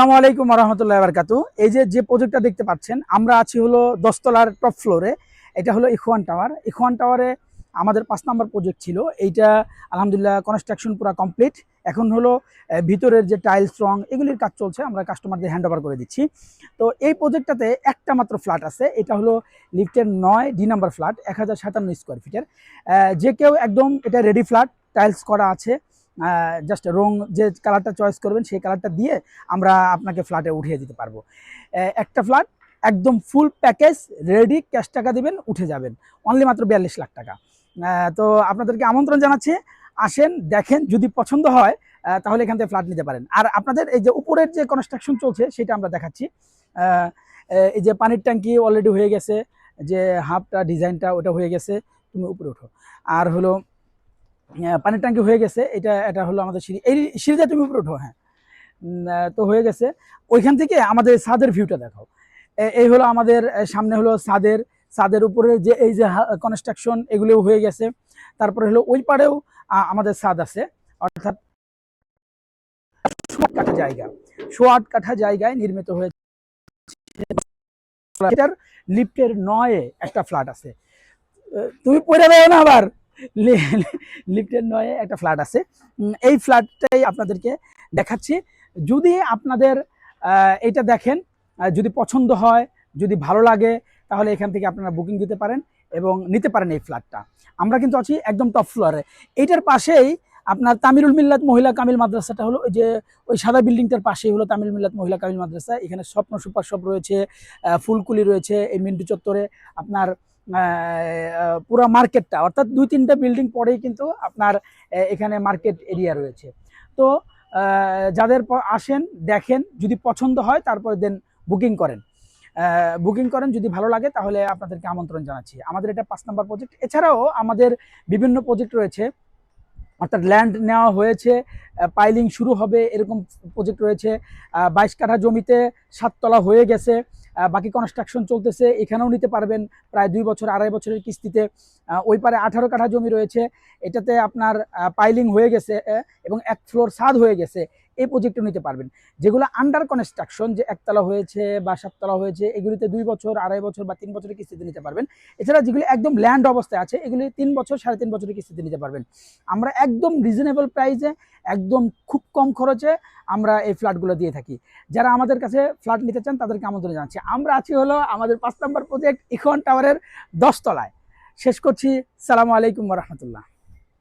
আসসালামু আলাইকুম রহমতুল্লাহ বারকাতু। এই যে প্রজেক্টটা দেখতে পাচ্ছেন, আমরা আছি হলো 10 তলার টপ ফ্লোরে। এটা হলো ইখওয়ান টাওয়ার। ইখওয়ান টাওয়ারে আমাদের 5 নম্বর প্রজেক্ট ছিল। এইটা আলহামদুলিল্লাহ কনস্ট্রাকশন পুরো কমপ্লিট। এখন হলো ভিতরের যে টাইলস রং এগুলির কাজ চলছে, আমরা কাস্টমারদের হ্যান্ড ওভার করে দিচ্ছি। তো এই প্রজেক্টটাতে একটা মাত্র ফ্ল্যাট আছে, এটা হলো লিফটের 9D নাম্বার ফ্ল্যাট, 1057 স্কোয়ার ফিটের। যে কেউ একদম এটা রেডি ফ্ল্যাট, টাইলস করা আছে। জাস্ট রং যে কালারটা চয়েস করবেন সেই কালারটা দিয়ে আমরা আপনাকে ফ্ল্যাটে উঠিয়ে দিতে পারবো। একটা ফ্ল্যাট একদম ফুল প্যাকেজ রেডি, ক্যাশ টাকা দিবেন, উঠে যাবেন। অনলি মাত্র 42 লাখ টাকা। তো আপনাদেরকে আমন্ত্রণ জানাচ্ছি, আসেন দেখেন, যদি পছন্দ হয় তাহলে এখান থেকে ফ্ল্যাট নিতে পারেন। আর আপনাদের এই যে উপরের যে কনস্ট্রাকশন চলছে সেটা আমরা দেখাচ্ছি। এই যে পানির ট্যাঙ্কি অলরেডি হয়ে গেছে, যে হাফটা ডিজাইনটা ওটা হয়ে গেছে। তুমি উপরে ওঠো। আর হলো পানির ট্যাঙ্কি হয়ে গেছে, এটা হলো আমাদের সিঁড়ি। এই সিঁড়িটা তুমি উপরে ওঠো। হ্যাঁ, তো হয়ে গেছে। ওইখান থেকে আমাদের ছাদের ভিউটা দেখাও। এই হলো আমাদের সামনে হলো ছাদের উপরে যে এই যে কনস্ট্রাকশন এগুলো হয়ে গেছে। তারপরে হলো ওই পারেও আমাদের ছাদ আছে, অর্থাৎ 8 কাঠা জায়গা, 8 কাঠা জায়গায় নির্মিত হয়েছে। এটার লিফটের 9-এ একটা ফ্ল্যাট আছে। তুমি পড়ে যাবে না আবার। লিফটের 9-এ একটা ফ্ল্যাট আছে। এই ফ্ল্যাটটাই আপনাদেরকে দেখাচ্ছি। যদি আপনাদের এটা দেখেন, যদি পছন্দ হয়, যদি ভালো লাগে, তাহলে এখান থেকে আপনারা বুকিং দিতে পারেন এবং নিতে পারেন এই ফ্ল্যাটটা। আমরা কিন্তু আছি একদম টপ ফ্লোরে। এইটার পাশেই আপনার তামিরুল মিল্লাত মহিলা কামিল মাদ্রাসাটা হলো, ওই যে ওই সাদা বিল্ডিংটার পাশেই হলো তামিরুল মিল্লাত মহিলা কামিল মাদ্রাসা। এখানে স্বপ্ন সুপার শপ রয়েছে, ফুলকুলি রয়েছে। এই মিন্টু চত্বরে আপনার পুরো মার্কেটটা, অর্থাৎ 2-3টা বিল্ডিং পরেই কিন্তু আপনার এখানে মার্কেট এরিয়া রয়েছে। তো যাদের আসেন দেখেন, যদি পছন্দ হয় তারপরে দেন বুকিং করেন। যদি ভালো লাগে তাহলে আপনাদেরকে আমন্ত্রণ জানাচ্ছি। আমাদের এটা 5 নম্বর প্রজেক্ট। এছাড়াও আমাদের বিভিন্ন প্রজেক্ট রয়েছে, অর্থাৎ ল্যান্ড নেওয়া হয়েছে, পাইলিং শুরু হবে, এরকম প্রজেক্ট রয়েছে। 22 কাঠা জমিতে 7 তলা হয়ে গেছে, বাকি কনস্ট্রাকশন চলতেছে। এখানেও নিতে পারবেন প্রায় 2 বছর 2.5 বছরের কিস্তিতে। ওই পারে 18 কাঠা জমি রয়েছে, এটাতে আপনার পাইলিং হয়ে গেছে এবং 1 ফ্লোর ছাদ হয়ে গেছে। এই প্রজেক্টও নিতে পারবেন। যেগুলো আন্ডার কনস্ট্রাকশন, যে 1 তলা হয়েছে বা 7 তলা হয়েছে, এগুলিতে 2 বছর 2.5 বছর বা 3 বছরের কিস্তিতে নিতে পারবেন। এছাড়া যেগুলি একদম ল্যান্ড অবস্থায় আছে, এগুলি 3 বছর 3.5 বছরের কিস্তিতে নিতে পারবেন। আমরা একদম রিজনেবল প্রাইসে, একদম খুব কম খরচে আমরা এই ফ্ল্যাটগুলো দিয়ে থাকি। যারা আমাদের কাছে ফ্ল্যাট নিতে চান তাদেরকে আমন্ত্রণ জানাচ্ছি। আমরা আছি হলো আমাদের 5 নম্বর প্রজেক্ট ইখওয়ান টাওয়ারের 10 তলায়। শেষ করছি। সালামু আলাইকুম ওয়া রাহমাতুল্লাহ।